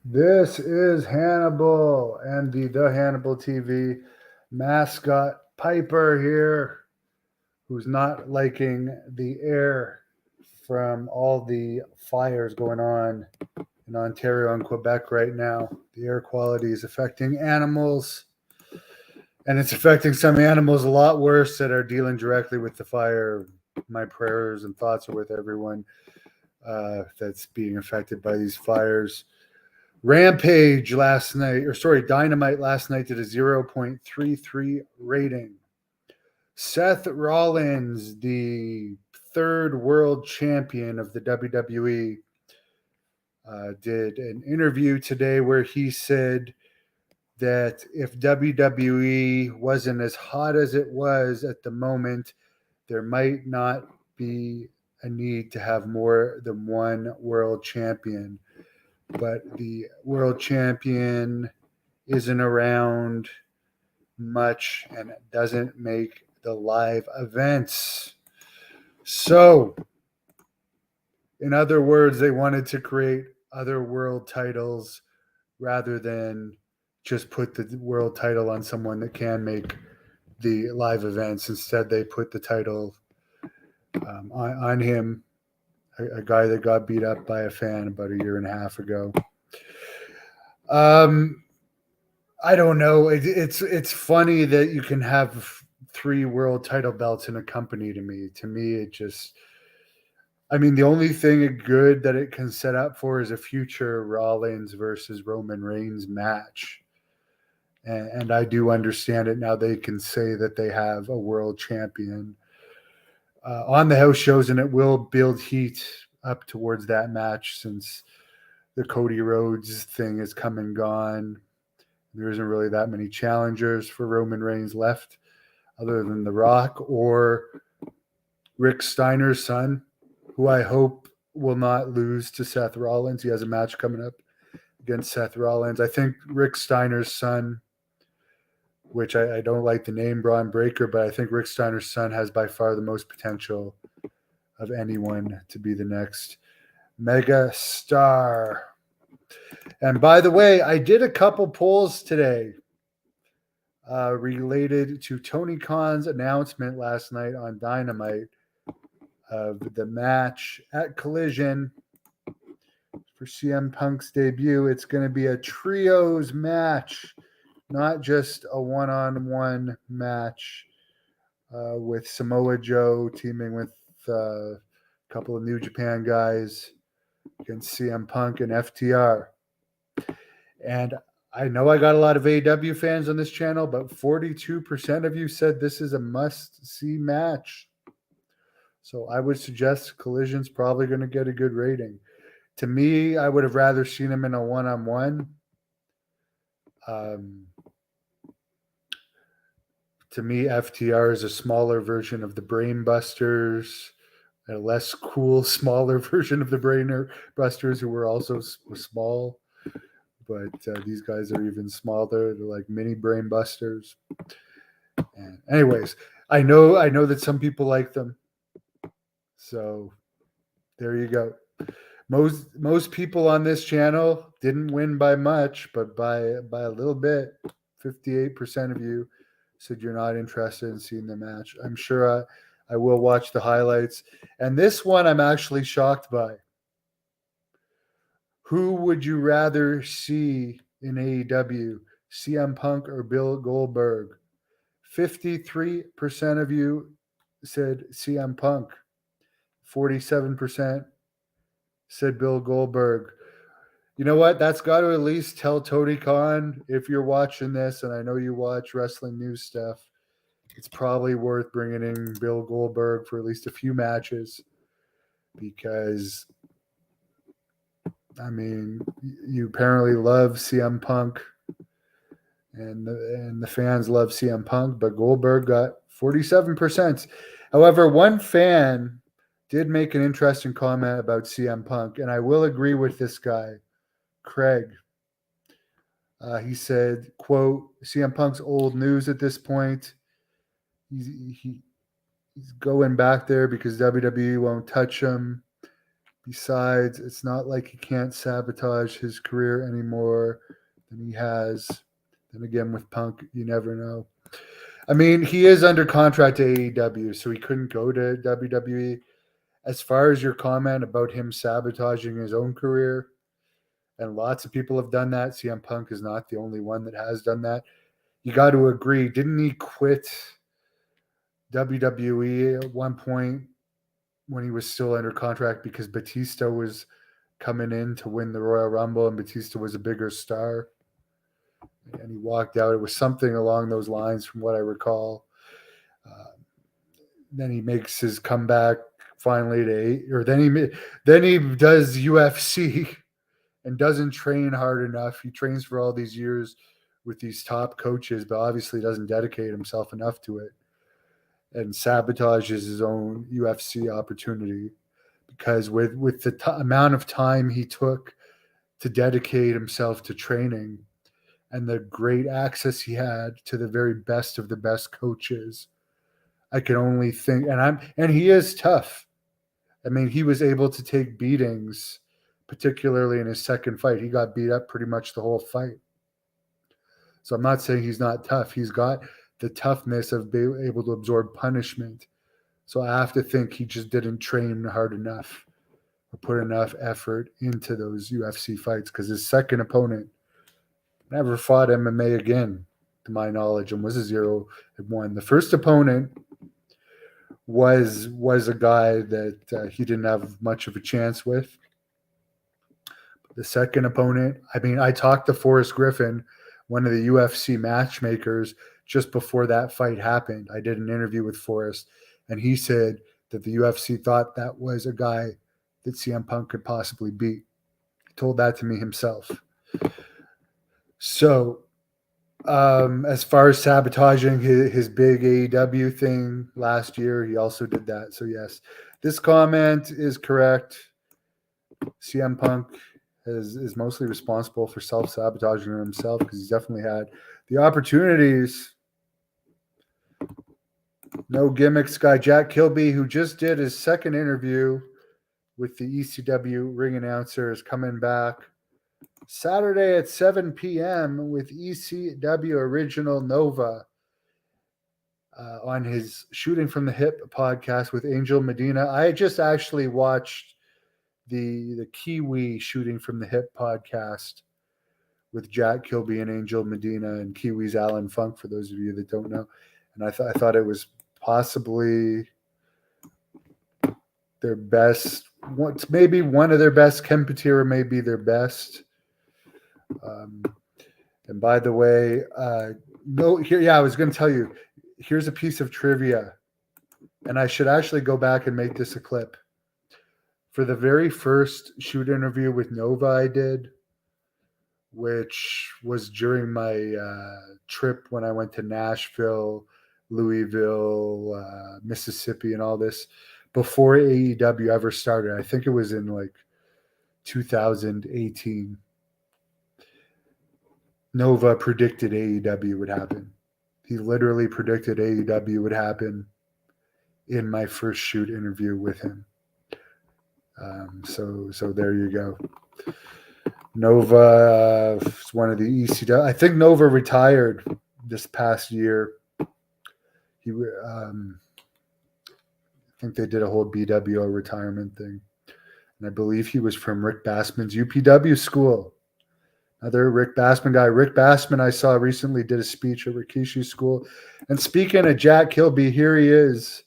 This is Hannibal and the Hannibal TV mascot Piper here, who's not liking the air from all the fires going on in Ontario and Quebec right now. The air quality is affecting animals, and it's affecting some animals a lot worse that are dealing directly with the fire. My prayers and thoughts are with everyone that's being affected by these fires. Rampage last night, or sorry, Dynamite last night did a 0.33 rating. Seth Rollins, the third world champion of the WWE, did an interview today where he said that if WWE wasn't as hot as it was at the moment, there might not be a need to have more than one world champion. But the world champion isn't around much and it doesn't make the live events. So, in other words, they wanted to create other world titles rather than just put the world title on someone that can make the live events. Instead, they put the title on him, a guy that got beat up by a fan about a year and a half ago. I don't know. It's funny that you can have three world title belts in a company. To me, it just. I mean, the only thing good that it can set up for is a future Rollins versus Roman Reigns match. And I do understand it now. They can say that they have a world champion on the house shows, and it will build heat up towards that match since the Cody Rhodes thing has come and gone. There isn't really that many challengers for Roman Reigns left other than The Rock or Rick Steiner's son, who I hope will not lose to Seth Rollins. He has a match coming up against Seth Rollins. I think Rick Steiner's son, which I don't like the name Braun Breaker, but I think Rick Steiner's son has by far the most potential of anyone to be the next mega star. And by the way, I did a couple polls today related to Tony Khan's announcement last night on Dynamite of the match at Collision for CM Punk's debut. It's going to be a trios match, not just a one-on-one match with Samoa Joe teaming with a couple of New Japan guys against CM Punk and FTR. And I know I got a lot of AEW fans on this channel, but 42% of you said this is a must-see match. So I would suggest Collision's probably going to get a good rating. To me, I would have rather seen him in a one-on-one. To me, FTR is a smaller version of the Brain Busters, a less cool, smaller version of the Brain Busters, who were also small. But these guys are even smaller. They're like mini Brain Busters. And anyways, I know that some people like them. So there you go. Most people on this channel didn't win by much, but by a little bit. 58% of you said you're not interested in seeing the match. I'm sure I will watch the highlights. And this one I'm actually shocked by. Who would you rather see in AEW, CM Punk or Bill Goldberg? 53% of you said CM Punk. 47% said Bill Goldberg. You know what? That's got to at least tell Tony Khan, if you're watching this, and I know you watch wrestling news stuff, it's probably worth bringing in Bill Goldberg for at least a few matches because, I mean, you apparently love CM Punk and the fans love CM Punk, but Goldberg got 47%. However, one fan did make an interesting comment about CM Punk, and I will agree with this guy, Craig. He said, quote, CM Punk's old news at this point. He's going back there because WWE won't touch him Besides, it's not like he can't sabotage his career anymore than he has. Then again, with Punk, you never know. I mean, he is under contract to AEW, so he couldn't go to WWE. As far as your comment about him sabotaging his own career, and lots of people have done that. CM Punk is not the only one that has done that. You got to agree, didn't he quit WWE at one point when he was still under contract because Batista was coming in to win the Royal Rumble and Batista was a bigger star? And he walked out. It was something along those lines from what I recall. Then he makes his comeback finally to eight, or then he does UFC and doesn't train hard enough. He trains for all these years with these top coaches, but obviously doesn't dedicate himself enough to it and sabotages his own UFC opportunity because with the amount of time he took to dedicate himself to training and the great access he had to the very best of the best coaches, I can only think, and he is tough. I mean, he was able to take beatings, particularly in his second fight. He got beat up pretty much the whole fight. So I'm not saying he's not tough. He's got the toughness of being able to absorb punishment. So I have to think he just didn't train hard enough or put enough effort into those UFC fights because his second opponent never fought MMA again, to my knowledge, and was a 0-1. The first opponent was a guy that he didn't have much of a chance with. The second opponent, I mean, I talked to Forrest Griffin, one of the UFC matchmakers, just before that fight happened. I did an interview with Forrest, and he said that the UFC thought that was a guy that CM Punk could possibly beat. He told that to me himself. So, as far as sabotaging his big AEW thing last year, he also did that. So, yes, this comment is correct. CM Punk is mostly responsible for self-sabotaging himself because he's definitely had the opportunities. No gimmicks guy Jack Kilby, who just did his second interview with the ECW ring announcer, is coming back Saturday at 7 p.m. with ECW Original Nova on his Shooting from the Hip podcast with Angel Medina. I just actually watched the Kiwi Shooting from the Hip podcast with Jack Kilby and Angel Medina, and Kiwi's Alan Funk, for those of you that don't know. And I thought it was possibly their best, maybe one of their best. Ken Patera may be their best. And by the way, I was going to tell you, here's a piece of trivia, and I should actually go back and make this a clip. For the very first shoot interview with Nova I did, which was during my trip when I went to Nashville, Louisville, Mississippi, and all this, before AEW ever started. I think it was in like 2018. Nova predicted AEW would happen. He literally predicted AEW would happen in my first shoot interview with him. So there you go. Nova is one of the ECW. I think Nova retired this past year. I think they did a whole BWO retirement thing. And I believe he was from Rick Bassman's UPW school. Another Rick Bassman guy. Rick Bassman, I saw recently, did a speech at Rikishi School. And speaking of Jack Kilby, here he is,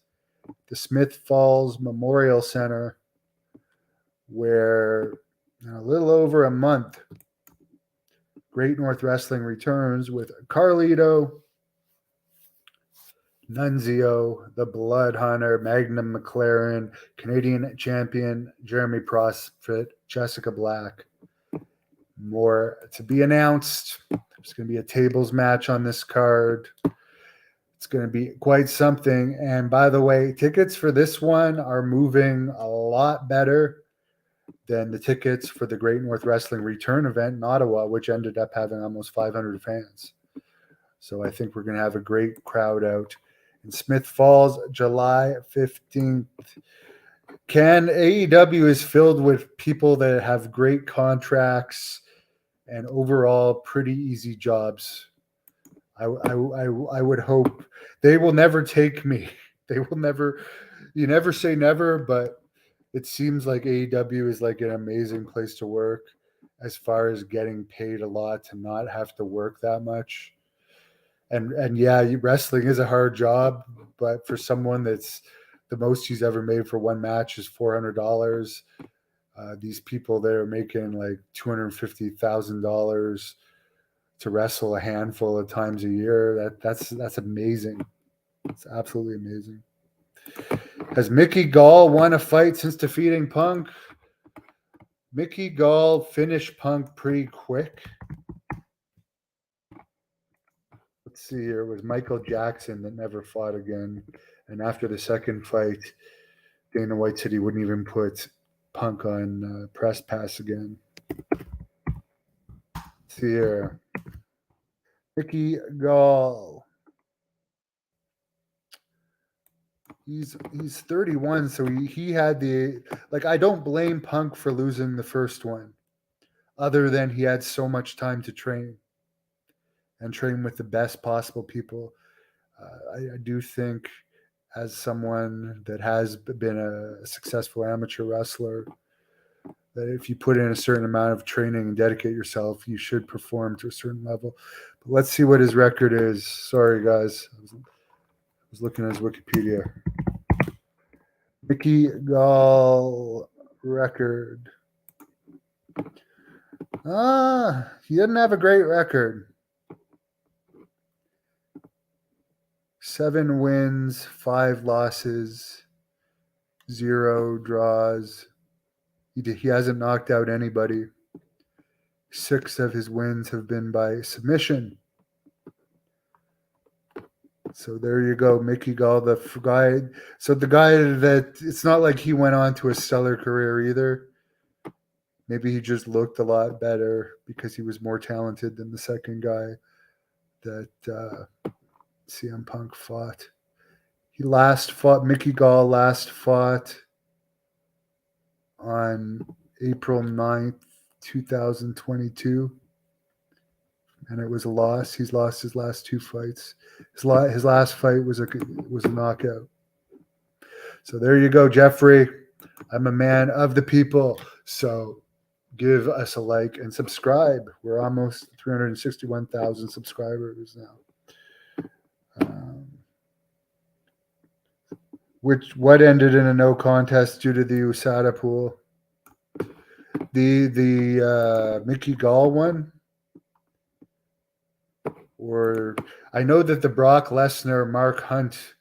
the Smith Falls Memorial Center, where in a little over a month, Great North Wrestling returns with Carlito, Nunzio, the Blood Hunter, Magnum McLaren, Canadian champion Jeremy Prophet, Jessica Black. More to be announced. There's going to be a tables match on this card. It's going to be quite something. And by the way, tickets for this one are moving a lot better than the tickets for the Great North Wrestling return event in Ottawa, which ended up having almost 500 fans. So I think we're going to have a great crowd out in Smith Falls, July 15th. AEW is filled with people that have great contracts and overall pretty easy jobs. I would hope they will never take me. They will never. You never say never, but it seems like AEW is like an amazing place to work as far as getting paid a lot to not have to work that much. And yeah, wrestling is a hard job, but for someone that's the most he's ever made for one match is $400. These people that are making like $250,000 to wrestle a handful of times a year, that's amazing. It's absolutely amazing. Has Mickey Gall won a fight since defeating Punk? Mickey Gall finished Punk pretty quick. Let's see here. It was Michael Jackson that never fought again. And after the second fight, Dana White said he wouldn't even put Punk on press pass again. Let's see here. Mickey Gall. He's 31, so he had the like. I don't blame Punk for losing the first one, other than he had so much time to train and train with the best possible people. I do think, as someone that has been a successful amateur wrestler, that if you put in a certain amount of training and dedicate yourself, you should perform to a certain level. But let's see what his record is. Sorry, guys. I was looking at his Wikipedia. Mickey Gall record. He didn't have a great record. 7 wins, 5 losses, 0 draws. He hasn't knocked out anybody. 6 of his wins have been by submission. So there you go, Mickey Gall, the guy. So the guy that it's not like he went on to a stellar career either. Maybe he just looked a lot better because he was more talented than the second guy that CM Punk fought. Mickey Gall last fought on April 9th, 2022. And it was a loss. He's lost his last 2 fights. His last fight was a knockout. So there you go, Jeffrey. I'm a man of the people. So give us a like and subscribe. We're almost 361,000 subscribers now. What ended in a no contest due to the USADA pool? The Mickey Gall one? Or I know that the Brock Lesnar Mark Hunt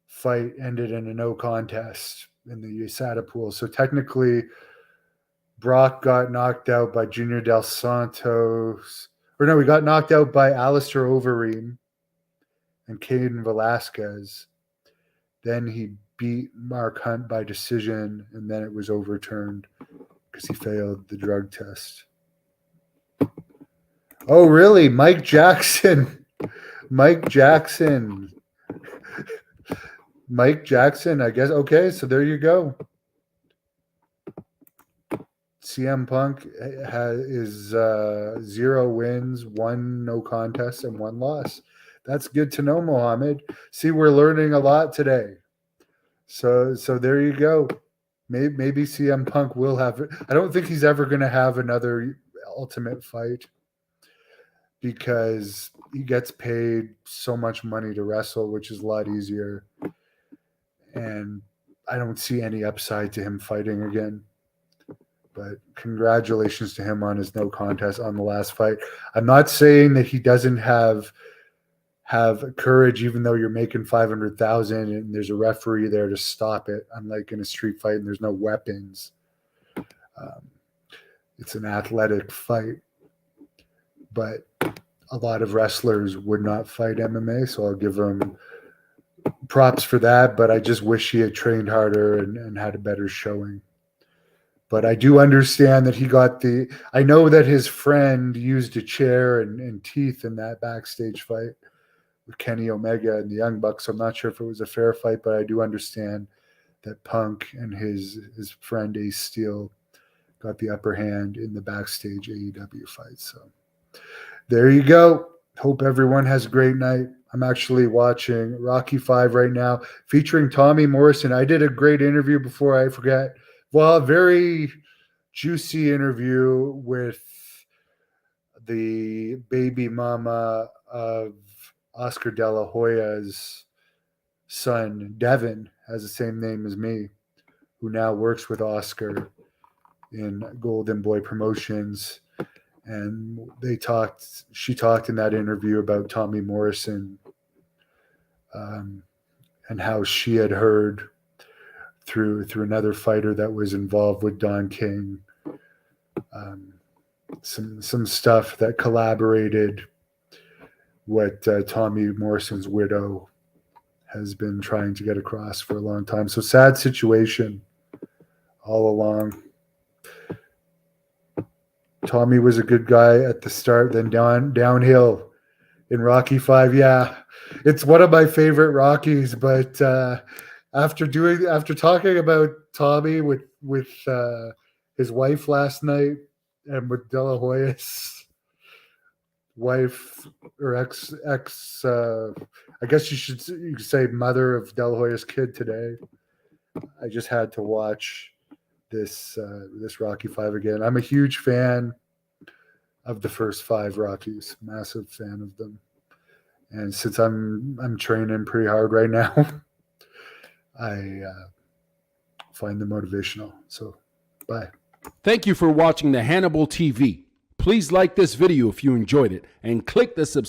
fight ended in a no contest in the USADA pool. So technically, Brock got knocked out by Junior Del Santos. Or no, he got knocked out by Alistair Overeem and Caden Velasquez. Then he beat Mark Hunt by decision, and then it was overturned because he failed the drug test. Oh, really? Mike Jackson. Mike Jackson, I guess. Okay, so there you go. CM Punk is 0 wins, 1 no contest, and 1 loss. That's good to know, Mohammed. See, we're learning a lot today. So there you go. Maybe CM Punk will have it. I don't think he's ever going to have another Ultimate fight because he gets paid so much money to wrestle, which is a lot easier. And I don't see any upside to him fighting again. But congratulations to him on his no contest on the last fight. I'm not saying that he doesn't have courage, even though you're making 500,000 and there's a referee there to stop it. Unlike in a street fight and there's no weapons. It's an athletic fight, but a lot of wrestlers would not fight MMA, so I'll give him props for that. But I just wish he had trained harder and had a better showing. But I do understand that he got I know that his friend used a chair and teeth in that backstage fight with Kenny Omega and the Young Bucks. So I'm not sure if it was a fair fight, but I do understand that Punk and his friend Ace Steel got the upper hand in the backstage AEW fight. So there you go. Hope everyone has a great night. I'm actually watching Rocky V right now, featuring Tommy Morrison. I did a great interview before I forget. Well, a very juicy interview with the baby mama of Oscar De La Hoya's son, Devin, has the same name as me, who now works with Oscar in Golden Boy Promotions. And she talked in that interview about Tommy Morrison, and how she had heard through another fighter that was involved with Don King, some stuff that collaborated what Tommy Morrison's widow has been trying to get across for a long time. So sad situation all along. Tommy was a good guy at the start, then downhill in Rocky V. Yeah, it's one of my favorite Rockies. But after talking about Tommy with his wife last night, and with De La Hoya's wife or ex, I guess you could say mother of De La Hoya's kid today, I just had to watch this Rocky V again. I'm a huge fan of the first 5 Rockies, massive fan of them. And since I'm training pretty hard right now, I find them motivational. So, bye. Thank you for watching the Hannibal TV. Please like this video if you enjoyed it and click the subscribe